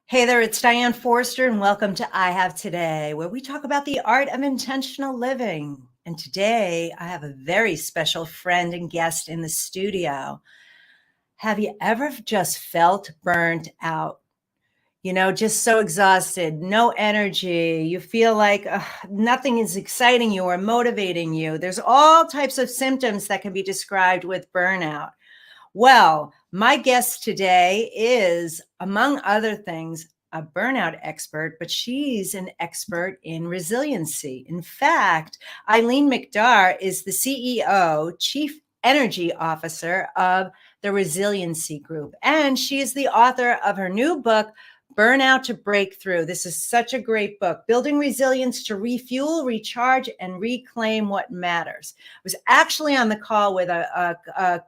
Hey there, it's Diane Forster, and welcome to I Have Today, where we talk about the art of intentional living. And today I have a very special friend and guest in the studio. Have you ever just felt burnt out? Just so exhausted, no energy. You feel like nothing is exciting you or motivating you. There's all types of symptoms that can be described with burnout. Well, my guest today is, among other things, a burnout expert, but she's an expert in resiliency. In fact, Eileen McDargh is the CEO, Chief Energy Officer of the Resiliency Group, and she is the author of her new book, Burnout to Breakthrough. This is such a great book, Building Resilience to Refuel, Recharge, and Reclaim What Matters. I was actually on the call with my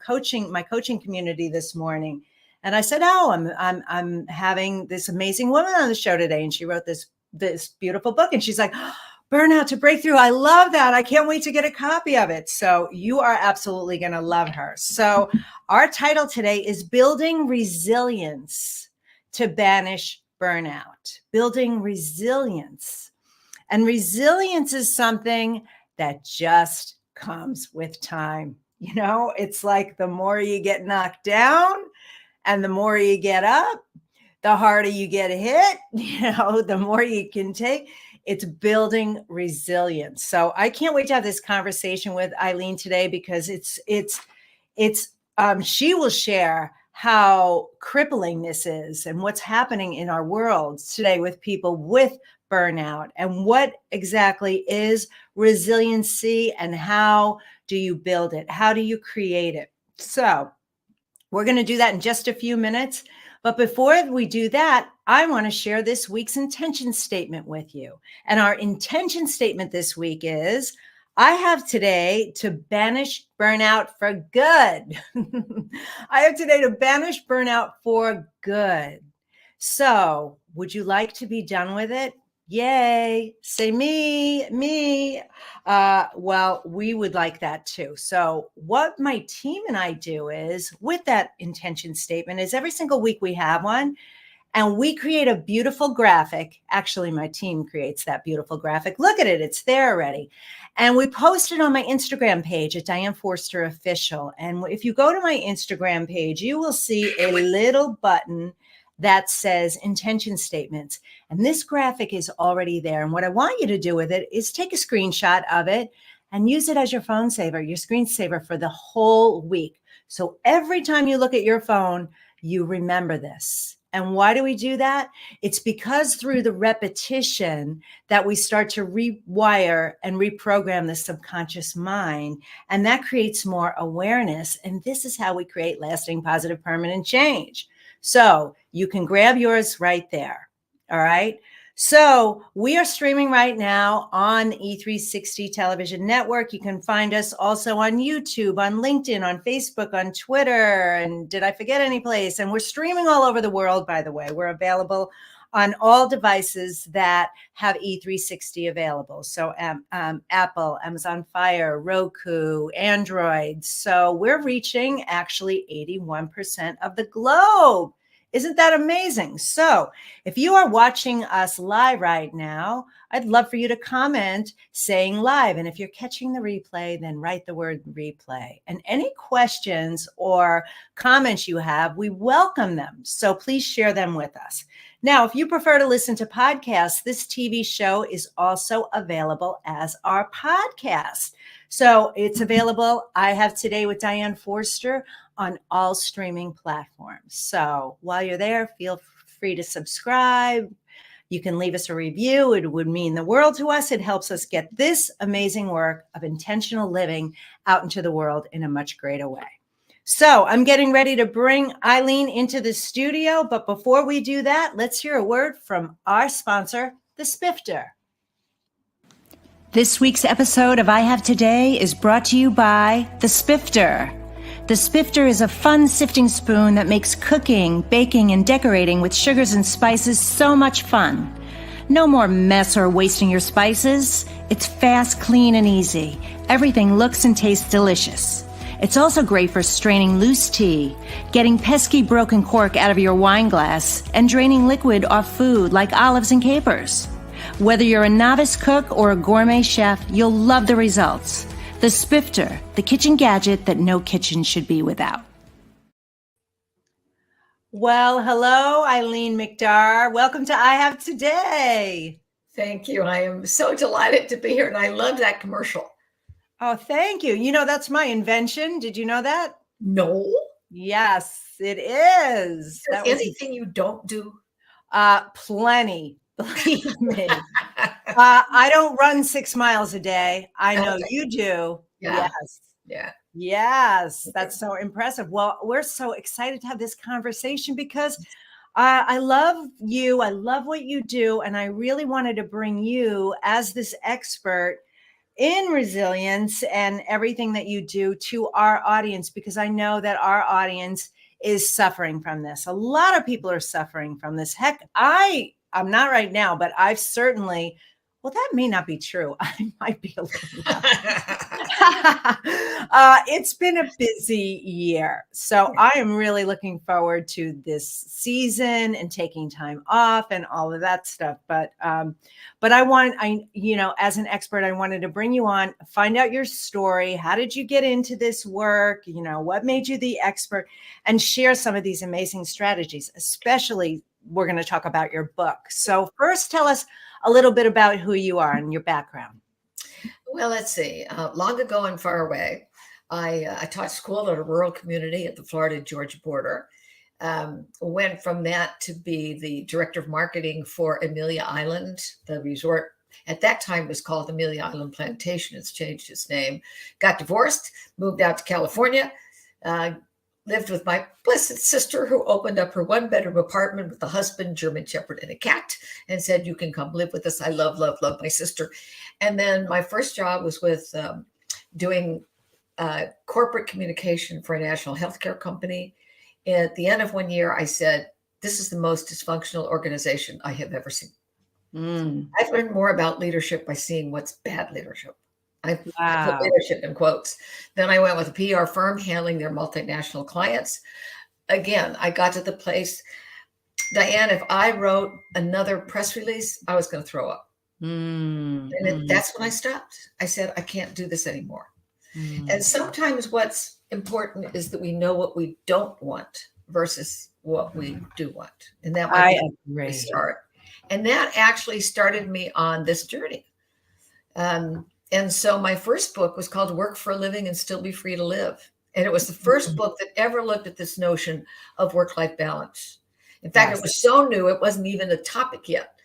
coaching community this morning, and I said, I'm having this amazing woman on the show today, and she wrote this beautiful book, and she's like, Burnout to Breakthrough. I love that. I can't wait to get a copy of it. So you are absolutely going to love her. So our title today is Building Resilience to Banish Burnout. Building resilience. And resilience is something that just comes with time. It's like the more you get knocked down and the more you get up, the harder you get hit, the more you can take. It's building resilience. So I can't wait to have this conversation with Eileen today, because she will share how crippling this is and what's happening in our world today with people with burnout, and what exactly is resiliency and how do you build it? How do you create it? So we're going to do that in just a few minutes. But before we do that, I want to share this week's intention statement with you. And our intention statement this week is, I have today to banish burnout for good. I have today to banish burnout for good. So, would you like to be done with it? Yay. Say me. Well, we would like that too. So what my team and I do is, with that intention statement, is every single week we have one. And we create a beautiful graphic. Actually, my team creates that beautiful graphic. Look at it. It's there already. And we post it on my Instagram page at Diane Forster Official. And if you go to my Instagram page, you will see a little button that says intention statements. And this graphic is already there. And what I want you to do with it is take a screenshot of it and use it as your phone saver, your screensaver for the whole week. So every time you look at your phone, you remember this. And why do we do that? It's because through the repetition that we start to rewire and reprogram the subconscious mind, and that creates more awareness. And this is how we create lasting, positive, permanent change. So you can grab yours right there. All right. So we are streaming right now on E360 Television Network. You can find us also on YouTube, on LinkedIn, on Facebook, on Twitter. And did I forget any place? And we're streaming all over the world, by the way. We're available on all devices that have E360 available. So Apple, Amazon Fire, Roku, Android. So we're reaching actually 81% of the globe. Isn't that amazing? So if you are watching us live right now, I'd love for you to comment saying live. And if you're catching the replay, then write the word replay. And any questions or comments you have, we welcome them. So please share them with us. Now, if you prefer to listen to podcasts, this TV show is also available as our podcast. So it's available, I Have Today with Diane Forster, on all streaming platforms. So while you're there, feel free to subscribe. You can leave us a review. It would mean the world to us. It helps us get this amazing work of intentional living out into the world in a much greater way. So I'm getting ready to bring Eileen into the studio. But before we do that, let's hear a word from our sponsor, the Spifter. This week's episode of I Have Today is brought to you by the Spifter. The Spifter is a fun sifting spoon that makes cooking, baking, and decorating with sugars and spices so much fun. No more mess or wasting your spices. It's fast, clean, and easy. Everything looks and tastes delicious. It's also great for straining loose tea, getting pesky broken cork out of your wine glass, and draining liquid off food like olives and capers. Whether you're a novice cook or a gourmet chef, you'll love the results. The Spifter, the kitchen gadget that no kitchen should be without. Well, hello, Eileen McDargh. Welcome to I Have Today. Thank you. I am so delighted to be here, and I love that commercial. Oh, thank you. You know, that's my invention. Did you know that? No. Yes, it is. That was anything you don't do? Plenty. Believe me. I don't run 6 miles a day. I know you do. Yeah. Yes. Yeah. Yes. That's so impressive. Well, we're so excited to have this conversation because I love you. I love what you do. And I really wanted to bring you as this expert in resilience and everything that you do to our audience, because I know that our audience is suffering from this. A lot of people are suffering from this. Heck, I'm not right now, but I've certainly, well, that may not be true. I might be a little. It's been a busy year. So I am really looking forward to this season and taking time off and all of that stuff. But as an expert, I wanted to bring you on, find out your story. How did you get into this work? You know, what made you the expert, and share some of these amazing strategies, especially we're going to talk about your book. So first, tell us a little bit about who you are and your background. Well, let's see. Long ago and far away, I taught school at a rural community at the Florida-Georgia border. Went from that to be the director of marketing for Amelia Island. The resort at that time was called Amelia Island Plantation. It's changed its name. Got divorced, moved out to California, lived with my blessed sister, who opened up her 1-bedroom apartment with a husband, German Shepherd, and a cat, and said, "You can come live with us." I love my sister. And then my first job was with doing corporate communication for a national healthcare company. At the end of 1 year, I said, "This is the most dysfunctional organization I have ever seen." I've learned more about leadership by seeing what's bad leadership. I put leadership in quotes. Then I went with a PR firm handling their multinational clients. Again, I got to the place, Diane, if I wrote another press release, I was going to throw up. And that's when I stopped. I said, I can't do this anymore. And sometimes what's important is that we know what we don't want versus what we do want. And that might be the start. And that actually started me on this journey. And so my first book was called Work for a Living and Still Be Free to Live. And it was the first book that ever looked at this notion of work-life balance. In fact, it was so new, it wasn't even a topic yet.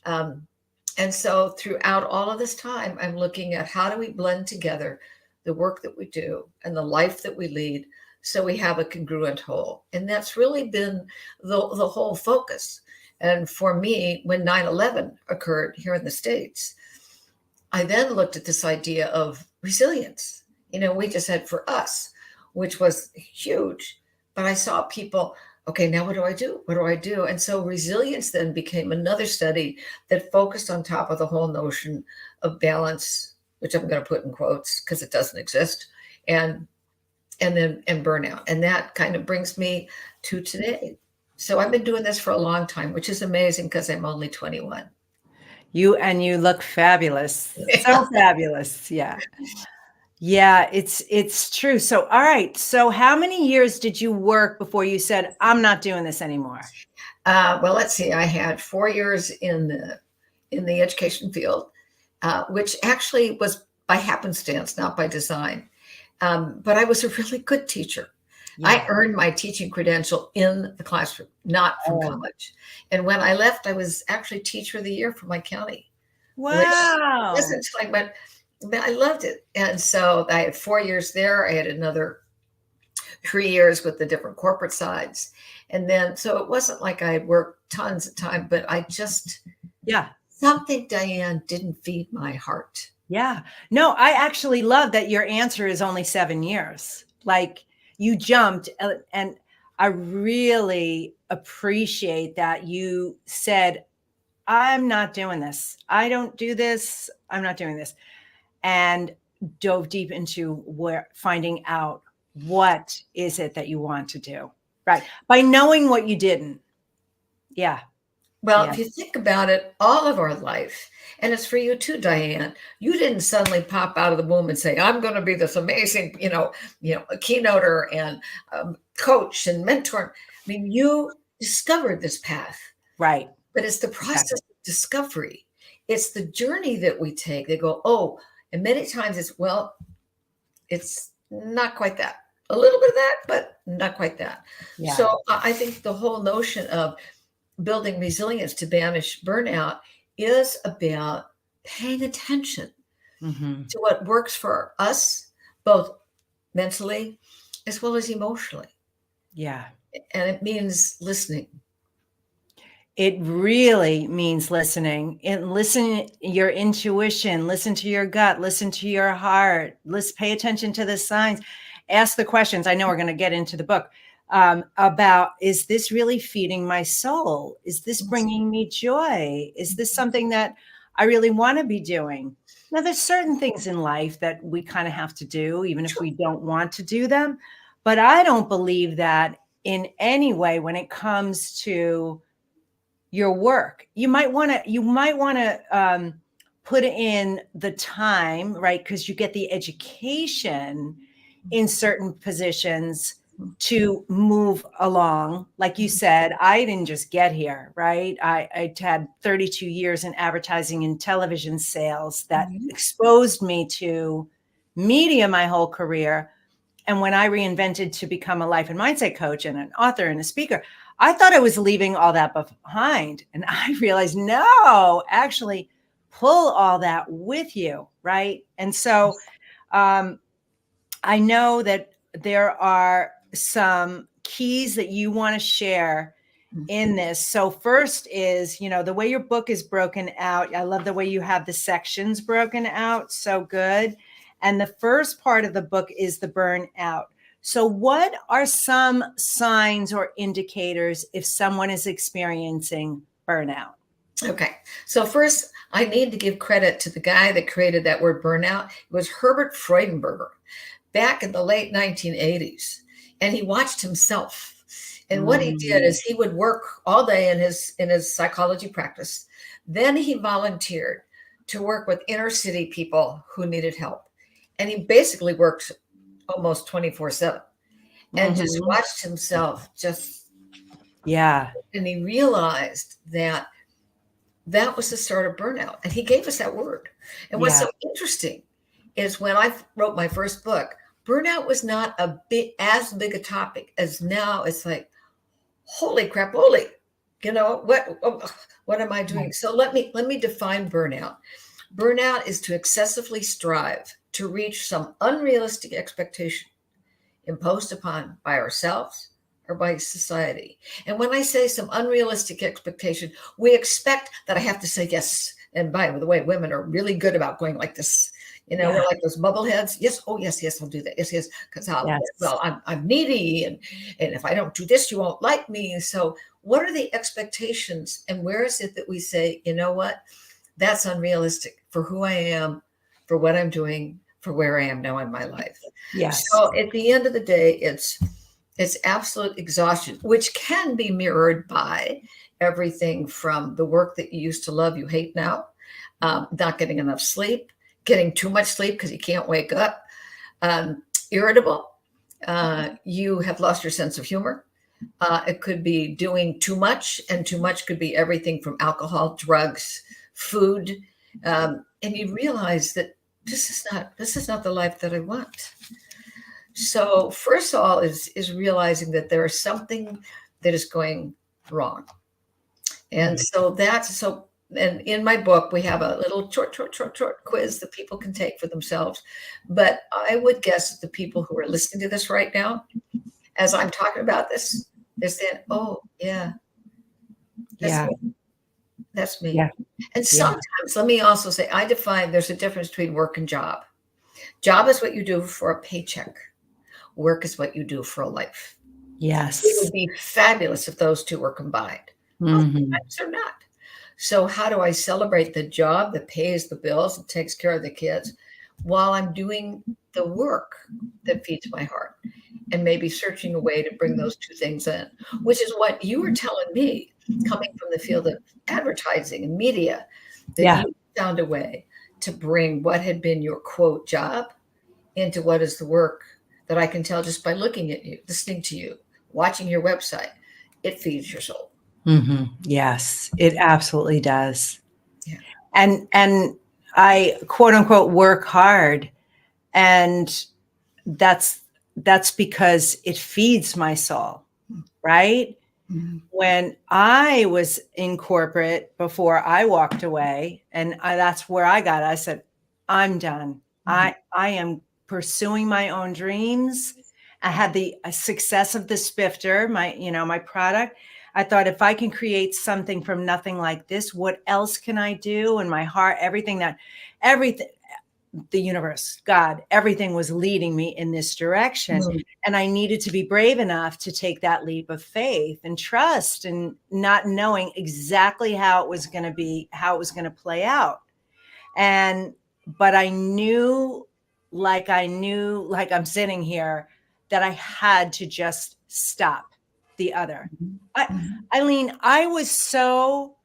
And so throughout all of this time, I'm looking at how do we blend together the work that we do and the life that we lead so we have a congruent whole. And that's really been the whole focus. And for me, when 9/11 occurred here in the States, I then looked at this idea of resilience. You know, we just had for us, which was huge, but I saw people, okay, now what do I do? What do I do? And so resilience then became another study that focused on top of the whole notion of balance, which I'm going to put in quotes because it doesn't exist, and burnout. And that kind of brings me to today. So I've been doing this for a long time, which is amazing because I'm only 21. You look fabulous. So fabulous. Yeah. Yeah, it's true. So, all right. So how many years did you work before you said, I'm not doing this anymore? Well, let's see. I had 4 years in the education field, which actually was by happenstance, not by design. But I was a really good teacher. Yeah. I earned my teaching credential in the classroom, not from college. And when I left, I was actually teacher of the year for my county. Wow. Which wasn't until I went, I loved it. And so I had 4 years there. I had another 3 years with the different corporate sides. And then, so it wasn't like I had worked tons of time, but I just, something, Diane, didn't feed my heart. Yeah. No, I actually love that your answer is only 7 years. Like, you jumped, and I really appreciate that you said, I'm not doing this. I don't do this. I'm not doing this. And dove deep into finding out what is it that you want to do? Right. By knowing what you didn't. Yeah. Well, Yeah. if you think about it, all of our life, and it's for you too, Diane, you didn't suddenly pop out of the womb and say, I'm going to be this amazing, a keynoter and coach and mentor. I mean, you discovered this path. Right. But it's the process of discovery. It's the journey that we take. They go, oh, and many times it's not quite that. A little bit of that, but not quite that. Yeah. So I think the whole notion of building resilience to banish burnout is about paying attention to what works for us, both mentally as well as emotionally. Yeah. And it means listening. It really means listening. And listen your intuition, listen to your gut, listen to your heart, pay attention to the signs, ask the questions. I know we're going to get into the book about, is this really feeding my soul? Is this bringing me joy? Is this something that I really want to be doing? Now, there's certain things in life that we kind of have to do, even if we don't want to do them. But I don't believe that in any way when it comes to your work. You might want to put in the time, right? Because you get the education in certain positions to move along. Like you said, I didn't just get here, right? I had 32 years in advertising and television sales that exposed me to media my whole career. And when I reinvented to become a life and mindset coach and an author and a speaker, I thought I was leaving all that behind. And I realized, no, actually pull all that with you. Right. And so I know that there are some keys that you want to share in this. So first is, the way your book is broken out. I love the way you have the sections broken out. So good. And the first part of the book is the burnout. So what are some signs or indicators if someone is experiencing burnout? Okay. So first, I need to give credit to the guy that created that word burnout. It was Herbert Freudenberger back in the late 1980s. And he watched himself. And what he did is he would work all day in his psychology practice. Then he volunteered to work with inner city people who needed help. And he basically worked almost 24/7 and just watched himself and he realized that was the start of burnout. And he gave us that word. And what's so interesting is when I wrote my first book, burnout was not as big a topic as now. It's like, holy crap, what am I doing? So let me define burnout. Burnout is to excessively strive to reach some unrealistic expectation imposed upon by ourselves or by society. And when I say some unrealistic expectation, we expect that I have to say yes. And by the way, women are really good about going like this. We're like those bubbleheads. Yes. Oh, yes, I'll do that. Yes. Because I'm needy. And if I don't do this, you won't like me. So what are the expectations? And where is it that we say, you know what? That's unrealistic for who I am, for what I'm doing, for where I am now in my life. Yes. So at the end of the day, it's absolute exhaustion, which can be mirrored by everything from the work that you used to love, you hate now, not getting enough sleep, getting too much sleep because you can't wake up, irritable, you have lost your sense of humor. It could be doing too much, and too much could be everything from alcohol, drugs, food, and you realize that this is not the life that I want. So first of all is realizing that there is something that is going wrong. And and in my book, we have a little short quiz that people can take for themselves. But I would guess that the people who are listening to this right now, as I'm talking about this, they're saying, oh, yeah, that's me. Yeah. And sometimes, let me also say, I define there's a difference between work and job. Job is what you do for a paycheck. Work is what you do for a life. Yes. It would be fabulous if those two were combined. Most times they're not. So how do I celebrate the job that pays the bills and takes care of the kids while I'm doing the work that feeds my heart? and maybe searching a way to bring those two things in, which is what you were telling me, coming from the field of advertising and media, that Yeah. you found a way to bring what had been your quote job into what is the work that I can tell just by looking at you, listening to you, watching your website. It feeds your soul. Yes, it absolutely does. Yeah. And I quote unquote work hard, and that's because it feeds my soul, right? Mm-hmm. When I was in corporate before I walked away, and that's where I said, I'm done. Mm-hmm. I am pursuing my own dreams. I had the success of the Spifter, my product. I thought, if I can create something from nothing like this, what else can I do? And my heart, everything, the universe, God, everything was leading me in this direction. Mm-hmm. And I needed to be brave enough to take that leap of faith and trust, and not knowing exactly how it was going to play out. But I knew, like I'm sitting here, that I had to just stop the other. Eileen, I was so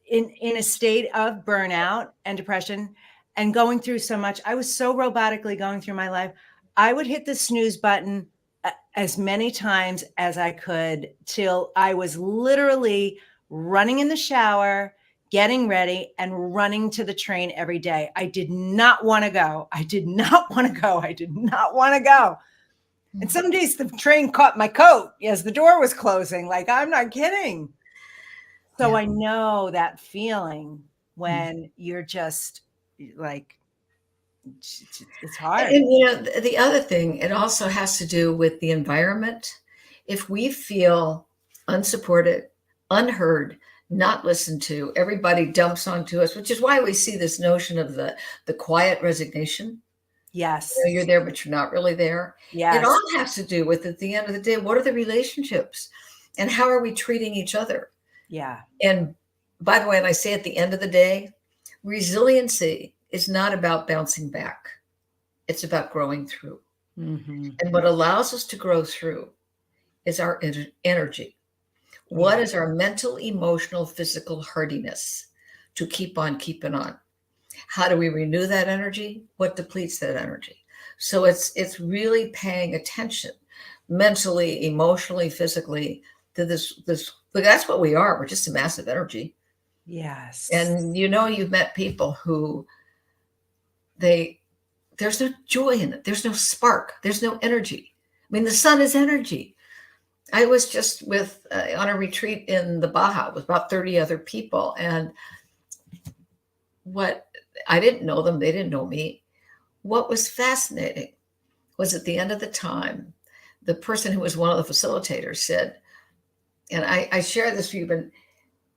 in a state of burnout and depression and going through so much. I was so robotically going through my life. I would hit the snooze button as many times as I could, till I was literally running in the shower, getting ready, and running to the train every day. I did not want to go. I did not want to go. I did not want to go. And some days the train caught my coat as the door was closing. Like, I'm not kidding. So I know that feeling when you're just like, it's hard. And the other thing, it also has to do with the environment. If we feel unsupported, unheard, not listened to, everybody dumps onto us, which is why we see this notion of the quiet resignation. Yes. You're there, but you're not really there. Yes. It all has to do with, at the end of the day, what are the relationships and how are we treating each other? Yeah. And by the way, and I say at the end of the day, resiliency is not about bouncing back. It's about growing through. Mm-hmm. And what allows us to grow through is our energy. What is our mental, emotional, physical hardiness to keep on keeping on? How do we renew that energy? What depletes that energy? So it's really paying attention mentally, emotionally, physically to this. That's what we are. We're just a massive energy. Yes. And you've met people who there's no joy in it. There's no spark. There's no energy. I mean, the sun is energy. I was just on a retreat in the Baja with about 30 other people. And I didn't know them. They didn't know me. What was fascinating was, at the end of the time, the person who was one of the facilitators said, and I share this with you, but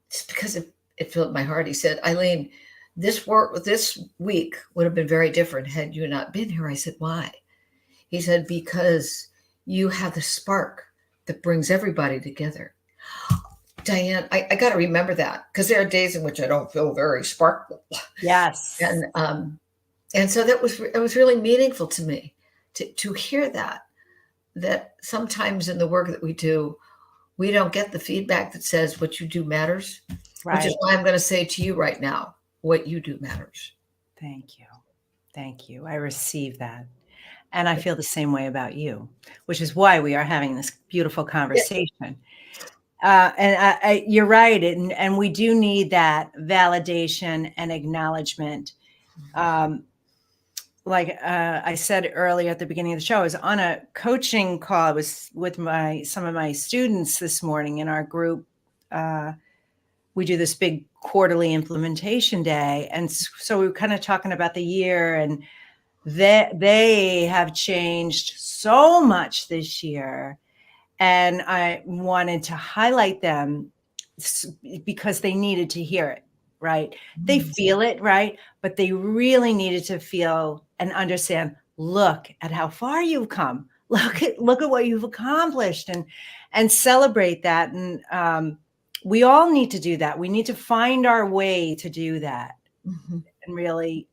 just because it filled my heart. He said, Eileen, this week would have been very different had you not been here. I said, why? He said, because you have the spark that brings everybody together. Diane, I got to remember that, because there are days in which I don't feel very sparkful. Yes. And so it was really meaningful to me to hear that sometimes in the work that we do, we don't get the feedback that says what you do matters, which is why I'm going to say to you right now, what you do matters. Thank you. Thank you. I receive that. And I feel the same way about you, which is why we are having this beautiful conversation. And you're right. And we do need that validation and acknowledgement. Like I said earlier at the beginning of the show, I was on a coaching call. I was with some of my students this morning in our group. We do this big quarterly implementation day. And so we were kind of talking about the year, and they have changed so much this year. And I wanted to highlight them because they needed to hear it, right? They feel it, right? But they really needed to feel and understand, look at how far you've come. Look at what you've accomplished, and celebrate that. And we all need to do that. We need to find our way to do that. And really,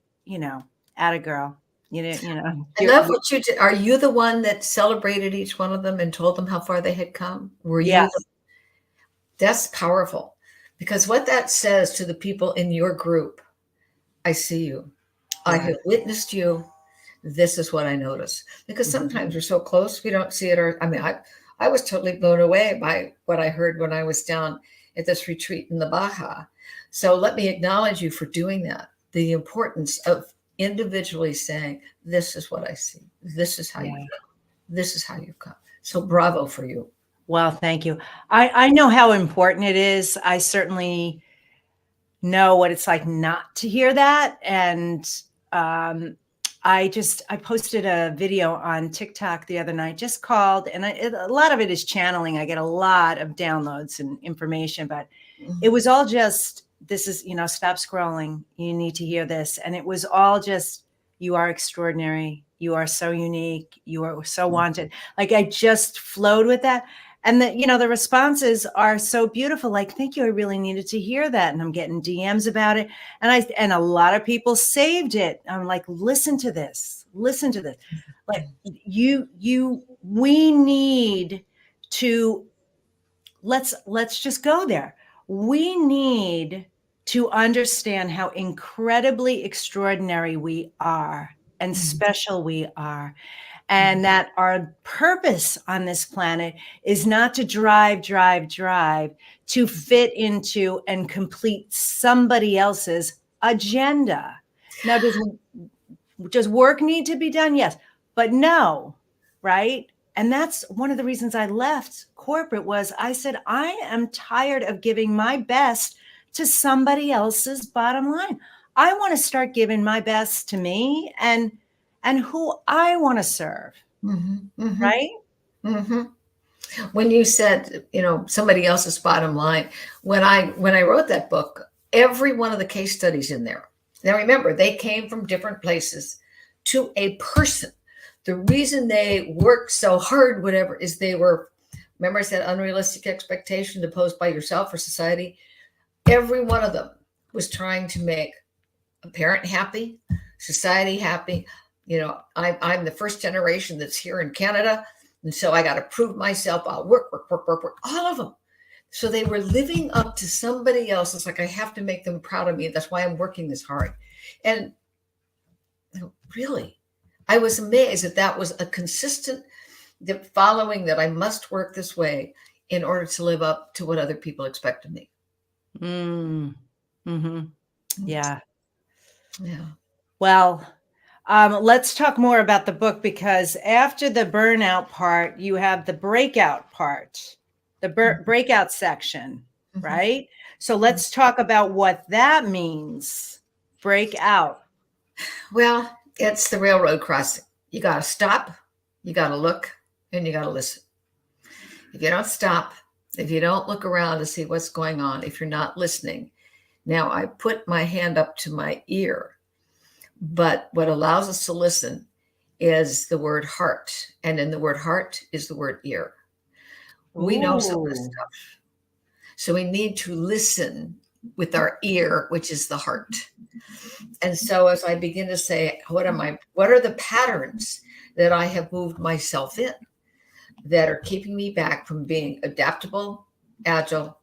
atta girl. I love what you did. Are you the one that celebrated each one of them and told them how far they had come? Were you? Yes. That's powerful, because what that says to the people in your group, I see you. I have witnessed you. This is what I notice. Because sometimes we're so close, we don't see it. Or I mean, I was totally blown away by what I heard when I was down at this retreat in the Baja. So let me acknowledge you for doing that. The importance of individually saying, this is what I see. This is how you come. This is how you come. So bravo for you. Well, thank you. I know how important it is. I certainly know what it's like not to hear that. And I posted a video on TikTok the other night, just called, and a lot of it is channeling. I get a lot of downloads and information, but it was all just, this is, stop scrolling. You need to hear this. And it was all just, you are extraordinary. You are so unique. You are so wanted. Like, I just flowed with that. And the responses are so beautiful. Like, thank you. I really needed to hear that. And I'm getting DMs about it. And a lot of people saved it. I'm like, listen to this. Like, we need to, let's just go there. We need to understand how incredibly extraordinary we are and special we are. And that our purpose on this planet is not to drive to fit into and complete somebody else's agenda. Now, does work need to be done? Yes, but no, right? And that's one of the reasons I left corporate was I said, I am tired of giving my best to somebody else's bottom line. I want to start giving my best to me and who I want to serve. Right? When you said, somebody else's bottom line, when I wrote that book, every one of the case studies in there. Now, remember, they came from different places to a person. The reason they worked so hard, whatever, is they were, remember I said unrealistic expectations imposed by yourself or society. Every one of them was trying to make a parent happy, society happy. I'm the first generation that's here in Canada. And so I got to prove myself. I'll work, all of them. So they were living up to somebody else. It's like, I have to make them proud of me. That's why I'm working this hard. And really, I was amazed that was a consistent following, that I must work this way in order to live up to what other people expect of me. Yeah. Yeah. Well, let's talk more about the book, because after the burnout part, you have the breakout part, the breakout section, right? So let's talk about what that means. Break out. Well, it's the railroad crossing. You got to stop, you got to look, and you got to listen. If you don't stop, if you don't look around to see what's going on, if you're not listening. Now, I put my hand up to my ear, but what allows us to listen is the word heart. And in the word heart is the word ear. We know some of this stuff. So we need to listen with our ear, which is the heart. And so as I begin to say, what are the patterns that I have moved myself in that are keeping me back from being adaptable, agile,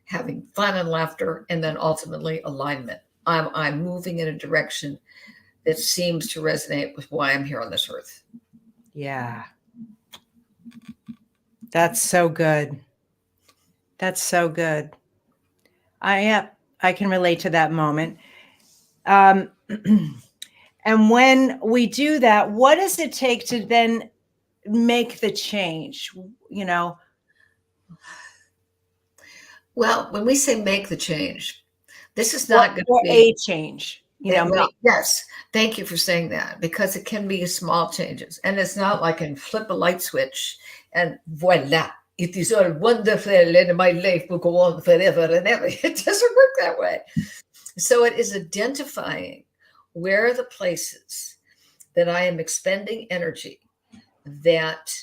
having fun and laughter, and then ultimately alignment. I'm moving in a direction that seems to resonate with why I'm here on this earth. Yeah. That's so good. That's so good. I can relate to that moment. And when we do that, what does it take to then make the change? Well, when we say make the change, this is not going to be a change. Yes. Thank you for saying that, because it can be small changes. And it's not like I can flip a light switch and voila, it is all wonderful and my life will go on forever and ever. It doesn't work that way. So it is identifying where are the places that I am expending energy that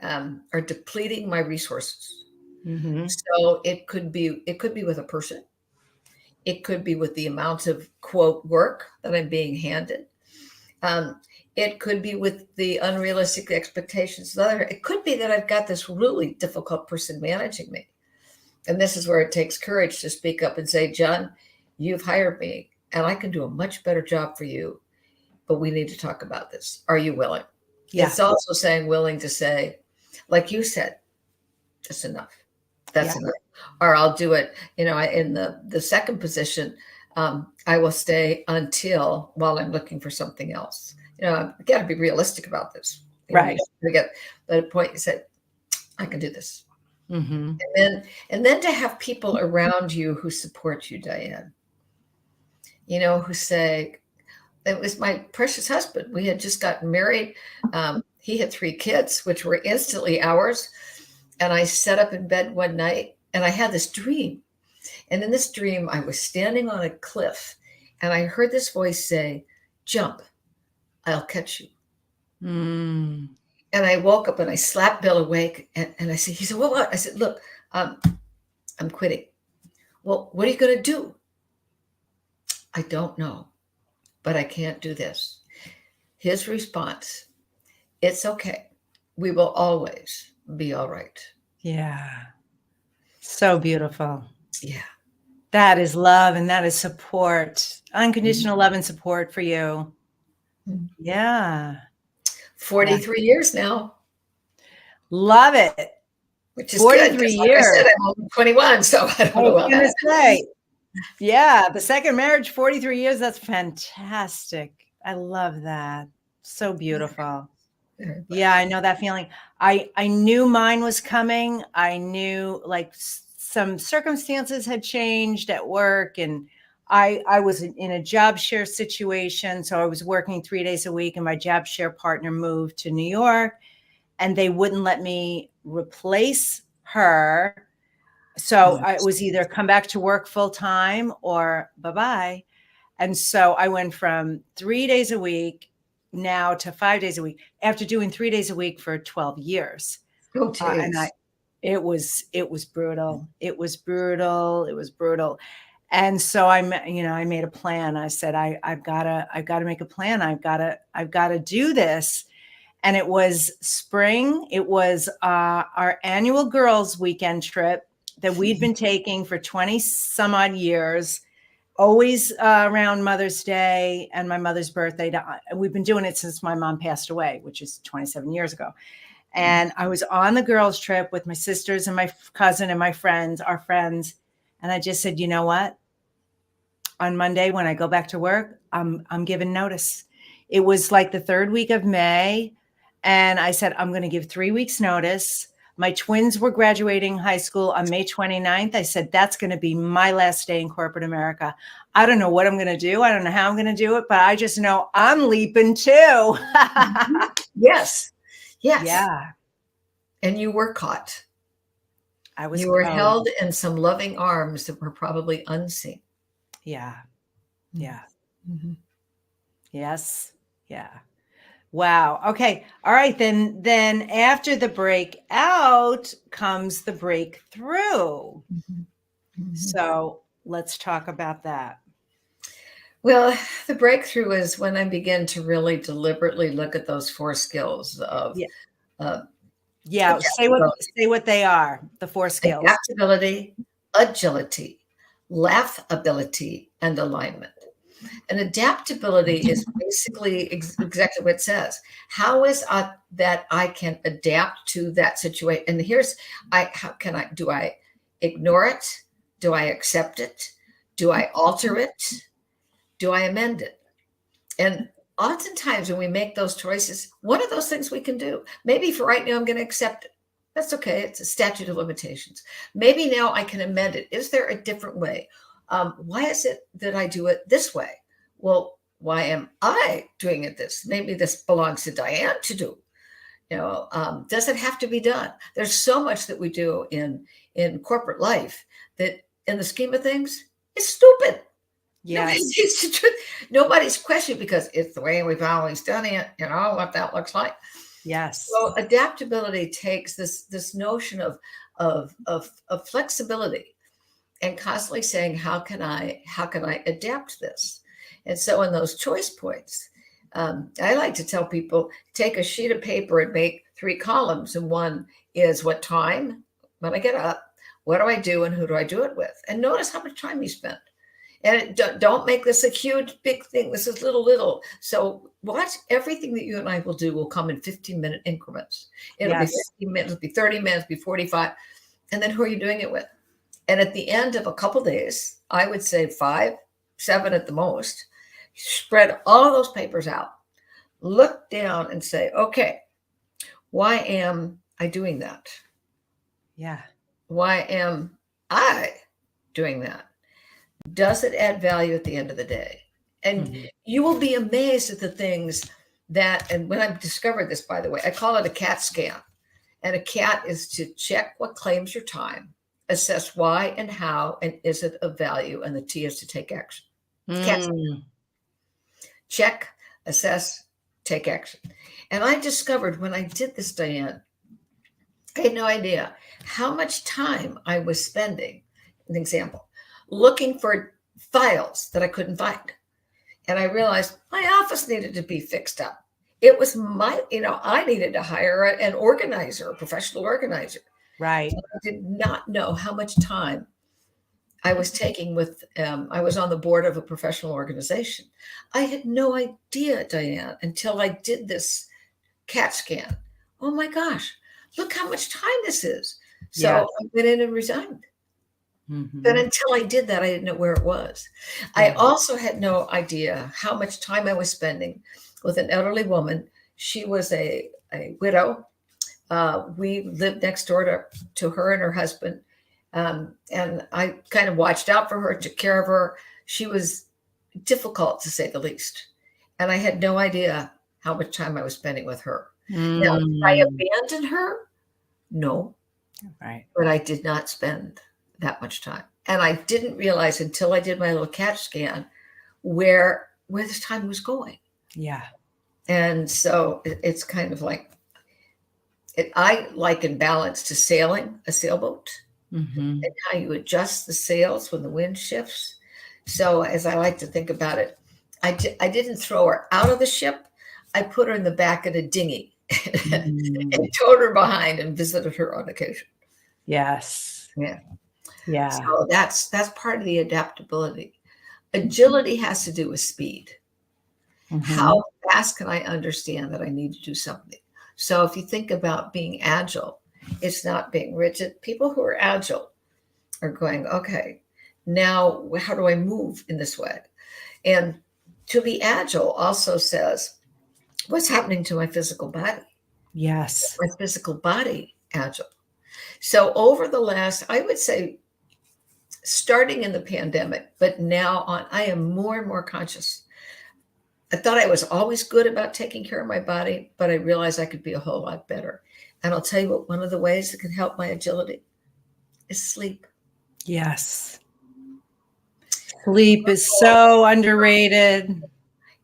are depleting my resources. So it could be with a person. It could be with the amount of, quote, work that I'm being handed. It could be with the unrealistic expectations of the other. It could be that I've got this really difficult person managing me. And this is where it takes courage to speak up and say, John, you've hired me and I can do a much better job for you, but we need to talk about this. Are you willing? Yeah. It's also saying willing to say, like you said, that's enough. That's enough. Or I'll do it, in the second position, I will stay until while I'm looking for something else. I've got to be realistic about this. Right. You get to the point you said, I can do this. Mm-hmm. And then to have people around you who support you, Diane, who say, it was my precious husband. We had just gotten married. He had 3 kids, which were instantly ours. And I sat up in bed one night and I had this dream. And in this dream, I was standing on a cliff and I heard this voice say, jump, I'll catch you. Mm. And I woke up and I slapped Bill awake and I said, he said, what? I said, look, I'm quitting. Well, what are you going to do? I don't know, but I can't do this. His response, it's okay. We will always be all right. Yeah. So beautiful. Yeah. That is love and that is support. Unconditional love and support for you. Yeah. 43 years now. Love it. Which is 43 good. years. Like I said, I'm only 21, so I don't know about that. Say, yeah, the second marriage, 43 years. That's fantastic. I love that. So beautiful. Yeah, I know that feeling. I knew mine was coming. I knew like some circumstances had changed at work, and I was in a job share situation. So I was working 3 days a week, and my job share partner moved to New York, and they wouldn't let me replace her. So I was either come back to work full time or bye-bye. And so I went from 3 days a week now to 5 days a week after doing 3 days a week for 12 years. Oh, And it was brutal. It was brutal. It was brutal. And so I made a plan. I said, I've got to make a plan. I've got to do this. And it was spring. It was our annual girls' weekend trip that we'd been taking for 20 some odd years, always around Mother's Day and my mother's birthday. We've been doing it since my mom passed away, which is 27 years ago. And I was on the girls' trip with my sisters and my cousin and my friends, our friends. And I just said, you know what? On Monday, when I go back to work, I'm giving notice. It was like the 3rd week of May. And I said, I'm going to give 3 weeks notice. My twins were graduating high school on May 29th. I said, that's going to be my last day in corporate America. I don't know what I'm going to do. I don't know how I'm going to do it, but I just know I'm leaping too. Yes. Yes. Yeah. And you were caught. You were held in some loving arms that were probably unseen. Yeah. Yeah. Mm-hmm. Yes. Yeah. Wow. Okay. All right. Then after the breakout comes the breakthrough. Mm-hmm. Mm-hmm. So let's talk about that. Well, the breakthrough is when I begin to really deliberately look at those 4 skills of say what they are. The 4 skills: adaptability, agility, laughability, and alignment. And adaptability is basically exactly what it says. How is that I can adapt to that situation? And here's, do I ignore it? Do I accept it? Do I alter it? Do I amend it? And oftentimes when we make those choices, one of those things we can do, maybe for right now, I'm going to accept it. That's okay. It's a statute of limitations. Maybe now I can amend it. Is there a different way? Why is it that I do it this way? Well, why am I doing it this? Maybe this belongs to Diane to do. Does it have to be done? There's so much that we do in corporate life that in the scheme of things is stupid. Yes. Nobody's questioned because it's the way we've always done it, what that looks like. Yes. So adaptability takes this notion of flexibility and constantly saying, how can I adapt this? And so in those choice points, I like to tell people, take a sheet of paper and make 3 columns. And one is what time when I get up, what do I do, and who do I do it with? And notice how much time you spend. And don't make this a huge, big thing. This is little. So watch, everything that you and I will do will come in 15-minute increments. It'll be 15 minutes, it'll be 30 minutes, be 45. And then who are you doing it with? And at the end of a couple of days, I would say 5, 7 at the most, spread all of those papers out, look down and say, okay, why am I doing that? Yeah. Why am I doing that? Does it add value at the end of the day? And you will be amazed at the things that, and when I've discovered this, by the way, I call it a CAT scan. And a CAT is to check what claims your time, assess why and how, and is it of value? And the T is to take action. CAT scan. Check, assess, take action. And I discovered when I did this, Diane, I had no idea how much time I was spending, an example, looking for files that I couldn't find. And I realized my office needed to be fixed up. It was I needed to hire an organizer, a professional organizer. Right. I did not know how much time I was taking with, I was on the board of a professional organization. I had no idea, Diane, until I did this CAT scan. Oh my gosh, look how much time this is. So I went in and resigned. But until I did that, I didn't know where it was. I also had no idea how much time I was spending with an elderly woman. She was a widow. We lived next door to her and her husband. And I kind of watched out for her, took care of her. She was difficult, to say the least. And I had no idea how much time I was spending with her. Now, did I abandon her? No. Right. But I did not spend that much time. And I didn't realize until I did my little CAT scan where this time was going. Yeah. And so it's kind of like, I liken balance to sailing a sailboat. And how you adjust the sails when the wind shifts. So as I like to think about it, I didn't throw her out of the ship. I put her in the back of a dinghy and towed her behind and visited her on occasion. Yes. Yeah. Yeah. So that's part of the adaptability. Agility has to do with speed. How fast can I understand that I need to do something? So if you think about being agile, it's not being rigid. People who are agile are going, okay, now how do I move in this way? And to be agile also says, what's happening to my physical body? Yes. My physical body agile. So over the last, I would say, starting in the pandemic, but now on, I am more and more conscious. I thought I was always good about taking care of my body, but I realized I could be a whole lot better. And I'll tell you what, one of the ways that can help my agility is sleep. Yes. Sleep is so underrated.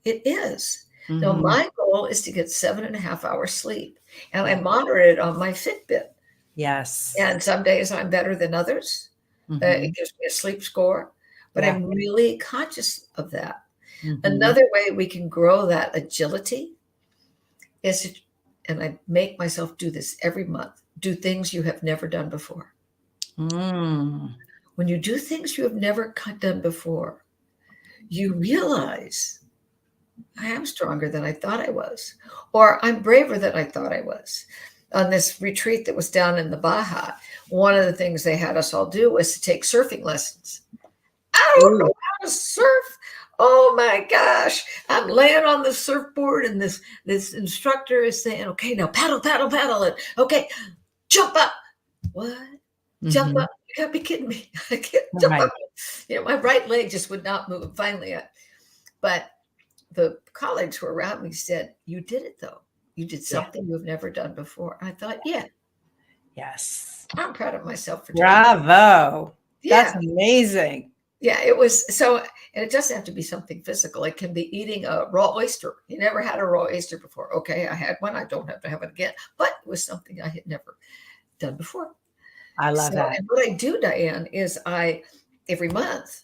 It is. Now, my goal is to get 7.5 hours sleep. And I monitor it on my Fitbit. Yes. And some days I'm better than others. It gives me a sleep score. But I'm really conscious of that. Another way we can grow that agility is to, and I make myself do this every month, do things you have never done before. When you do things you have never done before, you realize I am stronger than I thought I was, or I'm braver than I thought I was. On this retreat that was down in the Baja, one of the things they had us all do was to take surfing lessons. I don't know how to surf. Oh my gosh. I'm laying on the surfboard and this instructor is saying, okay, now paddle. And okay, jump up. What? Jump up. You gotta be kidding me. I can't jump up. My right leg just would not move. Finally, but the colleagues who were around me said, you did it though. You did something you've never done before. I thought, yes. I'm proud of myself for doing Bravo. Yeah. That's amazing. Yeah, it was so, and it doesn't have to be something physical. It can be eating a raw oyster. You never had a raw oyster before. Okay, I had one. I don't have to have it again, but it was something I had never done before. I love that. And what I do, Diane, is every month,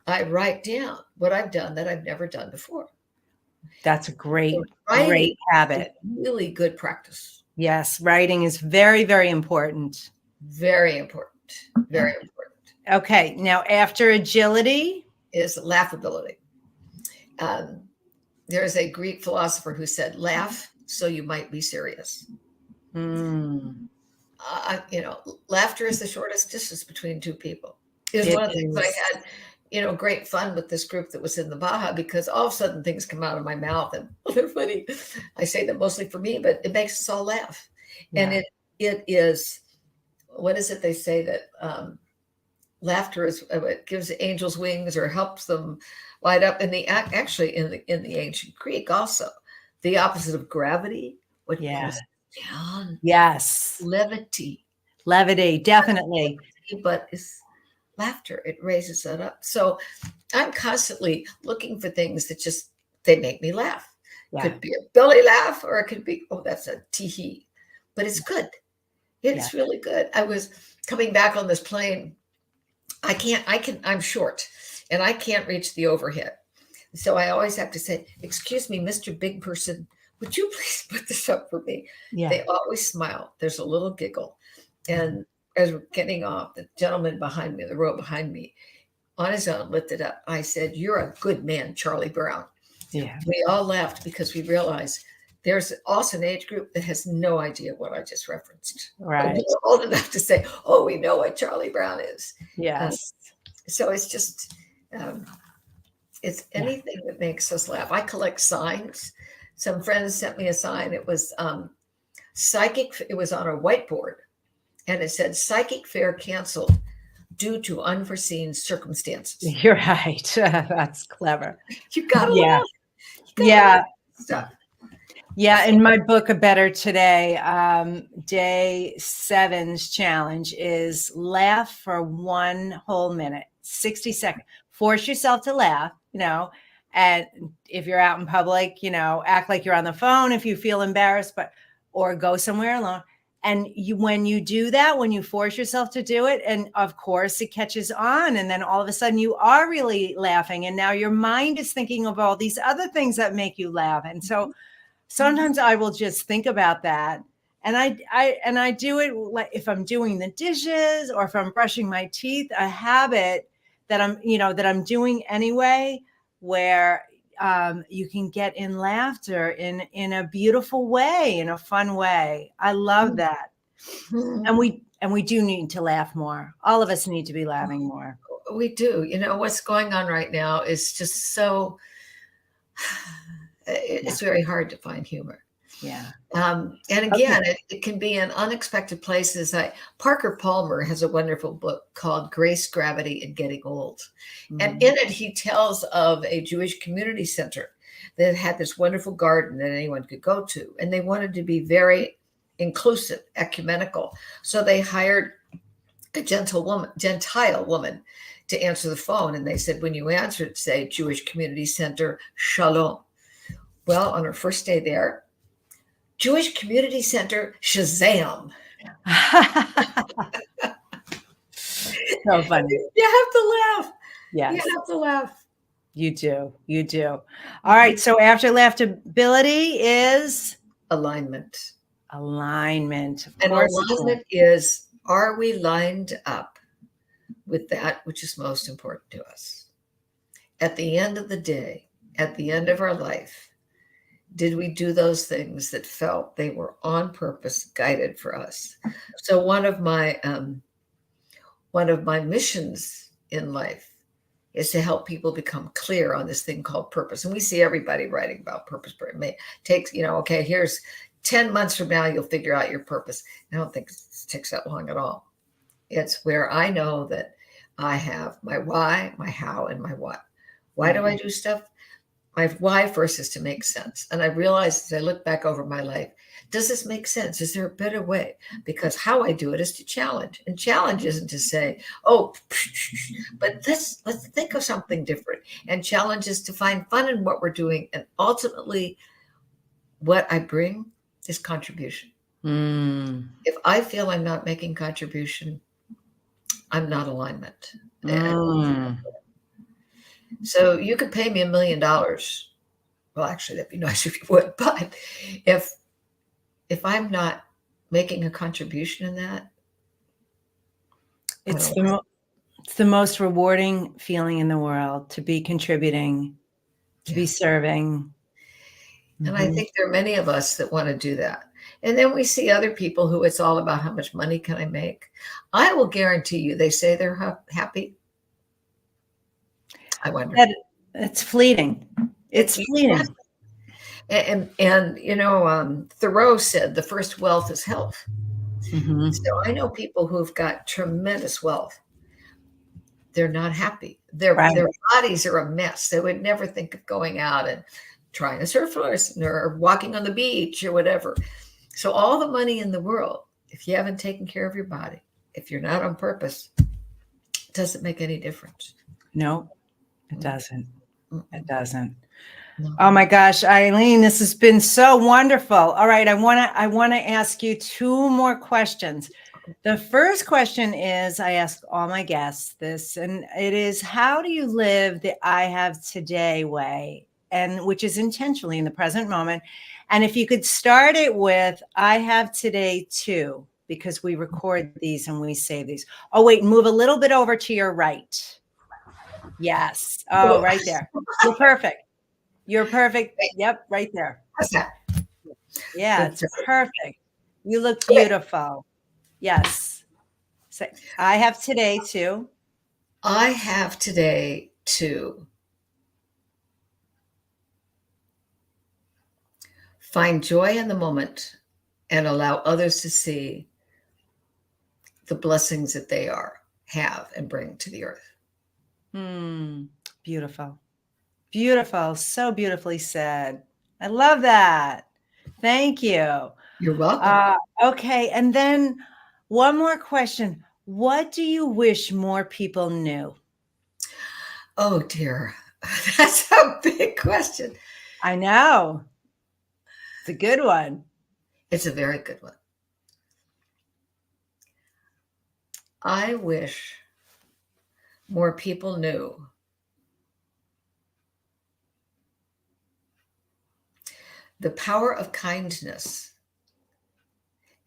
I write down what I've done that I've never done before. That's a great, So writing great is habit. really good practice. Yes, writing is very, very important. Very important. Very important. Okay, now after agility, Is laughability. There's a Greek philosopher who said, laugh so you might be serious. Laughter is the shortest distance between two people. Is it one of the things I is. had, great fun with this group that was in the Baja, because all of a sudden things come out of my mouth and they're funny. I say them mostly for me, but it makes us all laugh. Yeah. And it is, what is it they say that laughter is it gives angels wings or helps them light up. In the actually in the ancient Greek also, the opposite of gravity would pulls down. Yes. Levity, Definitely. but it's laughter. It raises that up. So I'm constantly looking for things that just they make me laugh. Yeah. Could be a belly laugh, or it could be, oh, that's a tee-hee. But it's good. It's really good. I was coming back on this plane. I'm short and I can't reach the overhead. So I always have to say, excuse me, Mr. Big Person, would you please put this up for me? Yeah. They always smile. There's a little giggle. And as we're getting off, the gentleman behind me, the row behind me, on his own, lifted up. I said, you're a good man, Charlie Brown. Yeah. We all laughed because we realized there's also an age group that has no idea what I just referenced. Right. We're old enough to say, oh, we know what Charlie Brown is. Yes. So it's just, it's anything that makes us laugh. I collect signs. Some friends sent me a sign. It was psychic. It was on a whiteboard, and it said psychic fair canceled due to unforeseen circumstances. You're right. That's clever. You gotta laugh. Stuff. Yeah, in my book, A Better Today, day 7's challenge is laugh for 1 whole minute, 60 seconds. Force yourself to laugh, and if you're out in public, act like you're on the phone if you feel embarrassed, or go somewhere alone. And when you do that, when you force yourself to do it, and of course it catches on, and then all of a sudden you are really laughing, and now your mind is thinking of all these other things that make you laugh. And so sometimes I will just think about that. And I do it like if I'm doing the dishes or if I'm brushing my teeth, a habit that I'm doing anyway, where you can get in laughter in a beautiful way, in a fun way. I love that. And we do need to laugh more. All of us need to be laughing more. We do. What's going on right now is just so, it's very hard to find humor. Yeah. And again, it can be in unexpected places. Parker Palmer has a wonderful book called Grace, Gravity, and Getting Old. Mm-hmm. And in it, he tells of a Jewish community center that had this wonderful garden that anyone could go to. And they wanted to be very inclusive, ecumenical. So they hired a Gentile woman to answer the phone. And they said, when you answer it, say Jewish Community Center, Shalom. Well, on her first day there, Jewish Community Center, Shazam. So funny. You have to laugh. Yes. You have to laugh. You do. All right. So after laughability is alignment. And alignment is, are we lined up with that which is most important to us? At the end of the day, at the end of our life, did we do those things that felt they were on purpose, guided for us? So one of my missions in life is to help people become clear on this thing called purpose. And we see everybody writing about purpose, but it takes, okay, here's 10 months from now, you'll figure out your purpose. I don't think it takes that long at all. It's where I know that I have my why, my how, and my what. Why do I do stuff? My why first is to make sense. And I realized as I look back over my life, does this make sense? Is there a better way? Because how I do it is to challenge. And challenge isn't to say, oh, but let's think of something different. And challenge is to find fun in what we're doing. And ultimately, what I bring is contribution. If I feel I'm not making contribution, I'm not alignment. So you could pay me $1 million well, actually, that'd be nice if you would. But if I'm not making a contribution in that, It's the most rewarding feeling in the world to be contributing, to be serving. And I think there are many of us that want to do that. And then we see other people who it's all about how much money can I make. I will guarantee you, they say they're happy. I wonder. It's fleeting. It's fleeting. And Thoreau said the first wealth is health. So I know people who've got tremendous wealth. They're not happy. Their bodies are a mess. They would never think of going out and trying a surf course or walking on the beach or whatever. So all the money in the world, if you haven't taken care of your body, if you're not on purpose, it doesn't make any difference. No, it doesn't. It doesn't. No. Oh my gosh, Eileen, this has been so wonderful. All right, I want to ask you two more questions. The first question is, I ask all my guests this, and it is, how do you live the I have today way? And which is intentionally in the present moment. And if you could start it with, I have today too, because we record these and we save these. Oh, wait, move a little bit over to your right. Yes. Oh, right there. You're perfect. You're perfect. Yep, right there. How's that? Yeah, it's perfect. You look beautiful. Yes. So I have today too. I have today too. Find joy in the moment and allow others to see the blessings that they have and bring to the earth. Beautiful. Beautiful. So beautifully said. I love that. Thank you. You're welcome. Okay. And then one more question. What do you wish more people knew? Oh, dear. That's a big question. I know. It's a good one. It's a very good one. I wish more people knew the power of kindness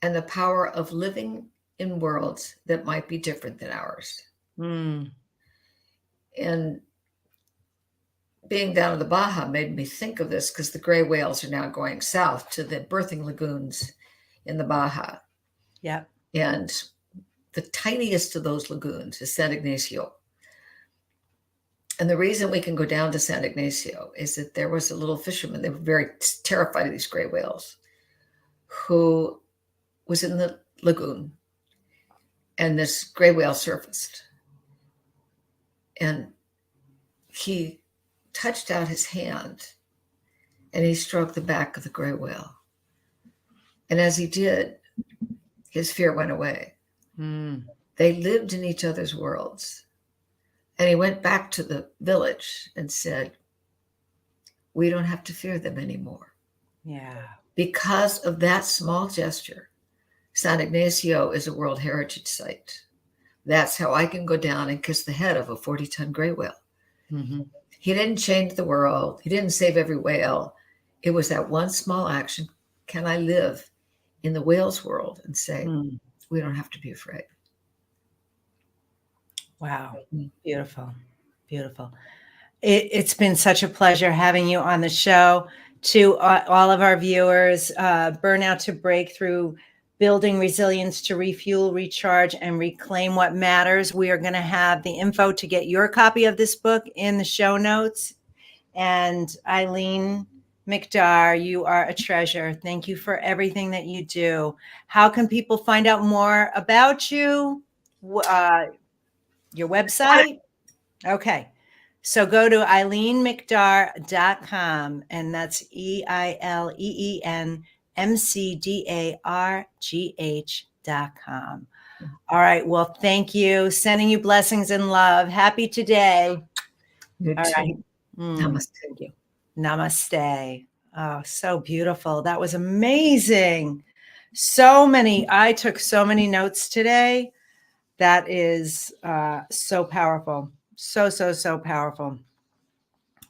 and the power of living in worlds that might be different than ours. And being down in the Baja made me think of this because the gray whales are now going south to the birthing lagoons in the Baja. Yeah. And the tiniest of those lagoons is San Ignacio. And the reason we can go down to San Ignacio is that there was a little fisherman. They were very terrified of these gray whales, who was in the lagoon. And this gray whale surfaced. And he touched out his hand and he stroked the back of the gray whale. And as he did, his fear went away. They lived in each other's worlds. And he went back to the village and said, we don't have to fear them anymore. Yeah. Because of that small gesture, San Ignacio is a World Heritage Site. That's how I can go down and kiss the head of a 40-ton gray whale. He didn't change the world. He didn't save every whale. It was that one small action. Can I live in the whale's world and say, we don't have to be afraid? Wow. Beautiful. Beautiful. It's been such a pleasure having you on the show. To all of our viewers, Burnout to Breakthrough, Building Resilience to Refuel, Recharge, and Reclaim What Matters. We are going to have the info to get your copy of this book in the show notes. And Eileen McDargh, you are a treasure. Thank you for everything that you do. How can people find out more about you? Your website? Okay. So go to eileenmcdargh.com, and that's EILEENMCDARGH.com. All right. Well, thank you. Sending you blessings and love. Happy today. You All too. right. Namaste. Thank you. Namaste. Oh, so beautiful. That was amazing. I took so many notes today. That is so powerful. So powerful.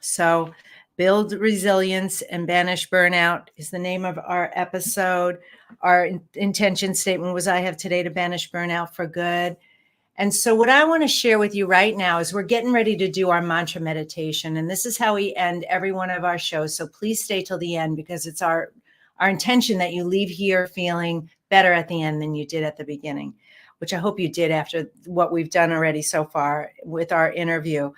So Build Resilience and Banish Burnout is the name of our episode. Our intention statement was, I have today to banish burnout for good. And so what I want to share with you right now is we're getting ready to do our mantra meditation. And this is how we end every one of our shows. So please stay till the end, because it's our intention that you leave here feeling better at the end than you did at the beginning, which I hope you did after what we've done already so far with our interview.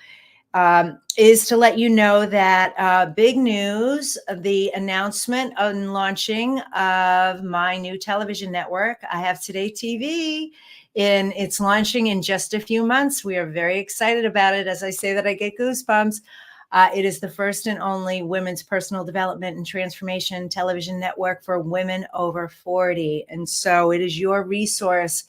Is to let you know that big news, the announcement on launching of my new television network, I Have Today TV, and it's launching in just a few months. We are very excited about it. As I say that, I get goosebumps. It is the first and only women's personal development and transformation television network for women over 40. And so it is your resource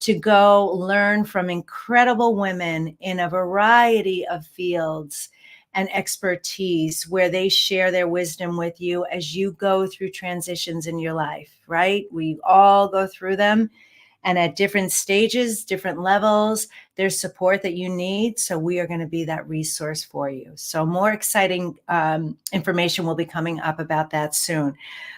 to go learn from incredible women in a variety of fields and expertise, where they share their wisdom with you as you go through transitions in your life, right? We all go through them. And at different stages, different levels, there's support that you need. So we are going to be that resource for you. So more exciting information will be coming up about that soon.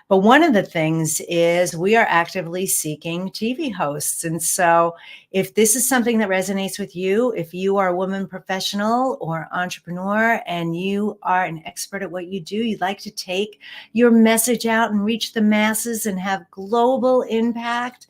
But one of the things is we are actively seeking TV hosts. And so if this is something that resonates with you, if you are a woman professional or entrepreneur and you are an expert at what you do, you'd like to take your message out and reach the masses and have global impact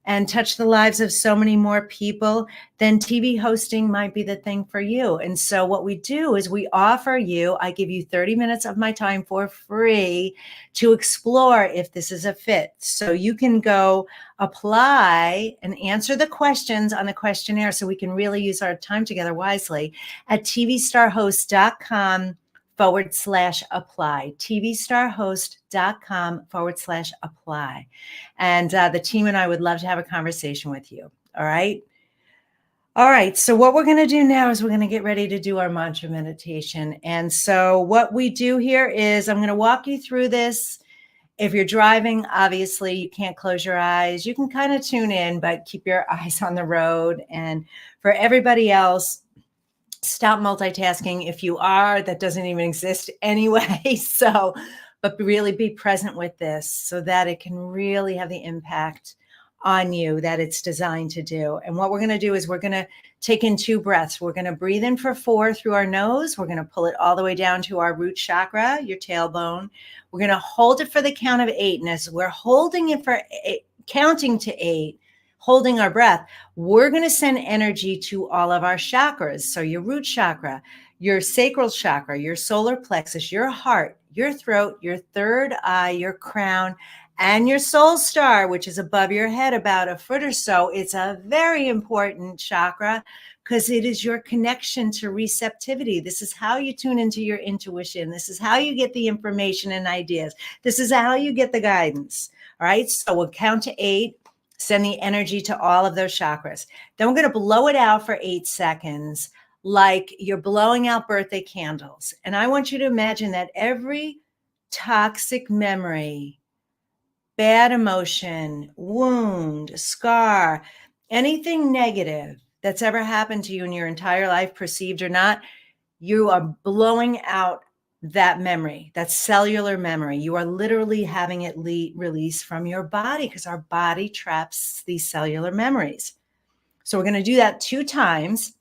and touch the lives of so many more people, then TV hosting might be the thing for you. And so what we do is we offer you, I give you 30 minutes of my time for free to explore if this is a fit. So you can go apply and answer the questions on the questionnaire so we can really use our time together wisely at tvstarhost.com/apply, tvstarhost.com/apply. And the team and I would love to have a conversation with you. All right. All right. So what we're going to do now is we're going to get ready to do our mantra meditation. And so what we do here is I'm going to walk you through this. If you're driving, obviously you can't close your eyes. You can kind of tune in, but keep your eyes on the road. And for everybody else, stop multitasking. If you are, that doesn't even exist anyway. So, but really be present with this so that it can really have the impact on you that it's designed to do. And what we're going to do is we're going to take in 2 breaths. We're going to breathe in for 4 through our nose. We're going to pull it all the way down to our root chakra, your tailbone. We're going to hold it for the count of 8. And as we're holding it for 8, counting to 8, holding our breath, we're going to send energy to all of our chakras. So your root chakra, your sacral chakra, your solar plexus, your heart, your throat, your third eye, your crown, and your soul star, which is above your head about a foot or so. It's a very important chakra because it is your connection to receptivity. This is how you tune into your intuition. This is how you get the information and ideas. This is how you get the guidance. All right. So we'll count to 8, send the energy to all of those chakras. Then we're going to blow it out for 8 seconds, like you're blowing out birthday candles. And I want you to imagine that every toxic memory, bad emotion, wound, scar, anything negative that's ever happened to you in your entire life, perceived or not, you are blowing out that memory, that cellular memory. You are literally having it release from your body because our body traps these cellular memories. So we're going to do that 2 times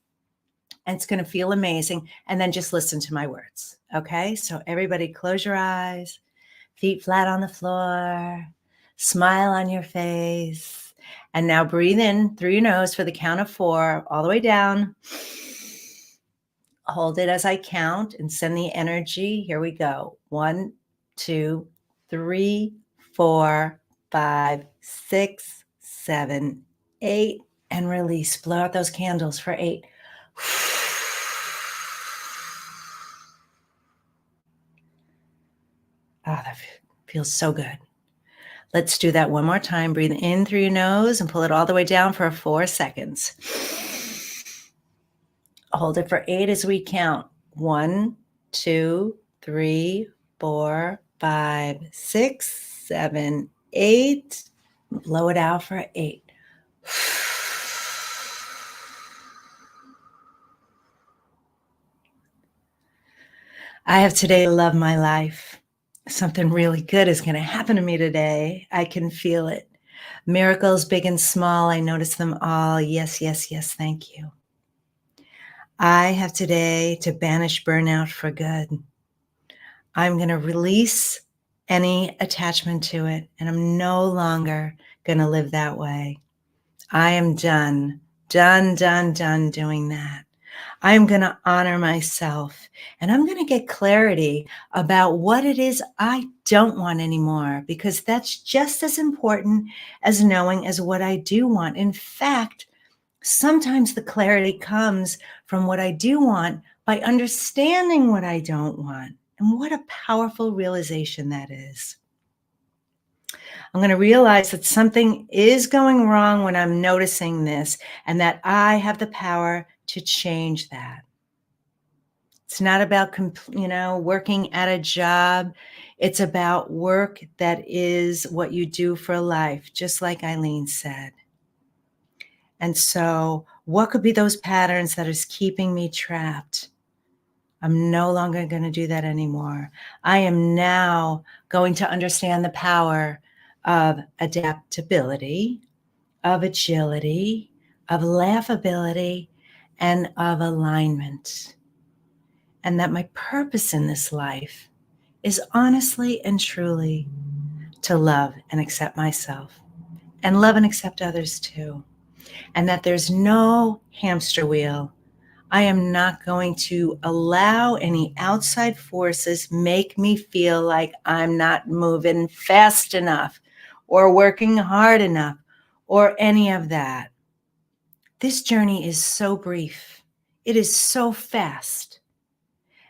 and it's going to feel amazing. And then just listen to my words. Okay. So everybody close your eyes, feet flat on the floor, smile on your face. And now breathe in through your nose for the count of 4, all the way down. Hold it as I count and send the energy. Here we go. 1, 2, 3, 4, 5, 6, 7, 8, and release. Blow out those candles for 8. Oh, that feels so good. Let's do that one more time. Breathe in through your nose and pull it all the way down for 4 seconds. Hold it for 8 as we count. 1, 2, 3, 4, 5, 6, 7, 8. Blow it out for 8. I have today to love my life. Something really good is going to happen to me today. I can feel it. Miracles, big and small, I notice them all. Yes, yes, yes, thank you. I have today to banish burnout for good. I'm going to release any attachment to it, and I'm no longer going to live that way. I am done doing that. I'm going to honor myself, and I'm going to get clarity about what it is I don't want anymore, because that's just as important as knowing as what I do want. In fact, sometimes the clarity comes from what I do want by understanding what I don't want. And what a powerful realization that is. I'm going to realize that something is going wrong when I'm noticing this, and that I have the power to change that. It's not about, working at a job. It's about work that is what you do for life, just like Eileen said. And so what could be those patterns that is keeping me trapped? I'm no longer going to do that anymore. I am now going to understand the power of adaptability, of agility, of laughability, and of alignment. And that my purpose in this life is honestly and truly to love and accept myself, and love and accept others too. And that there's no hamster wheel. I am not going to allow any outside forces make me feel like I'm not moving fast enough or working hard enough or any of that. This journey is so brief. It is so fast.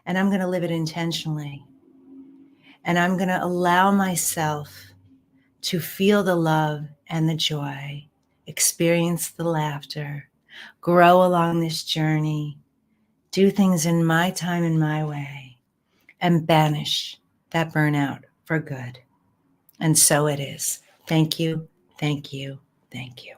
And I'm going to live it intentionally. And I'm going to allow myself to feel the love and the joy, experience the laughter, grow along this journey, do things in my time and my way, and banish that burnout for good. And so it is. Thank you, thank you, thank you.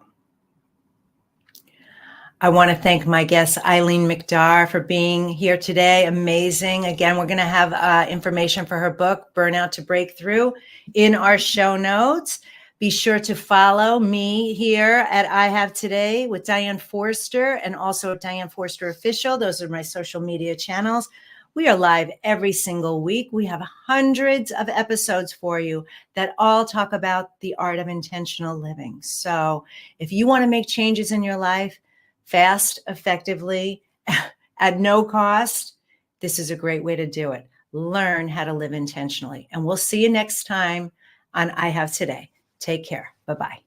I want to thank my guest, Eileen McDargh, for being here today. Amazing. Again, we're going to have information for her book, Burnout to Breakthrough, in our show notes. Be sure to follow me here at I Have Today with Diane Forster, and also Diane Forster Official. Those are my social media channels. We are live every single week. We have hundreds of episodes for you that all talk about the art of intentional living. So if you want to make changes in your life fast, effectively, at no cost, this is a great way to do it. Learn how to live intentionally. And we'll see you next time on I Have Today. Take care. Bye-bye.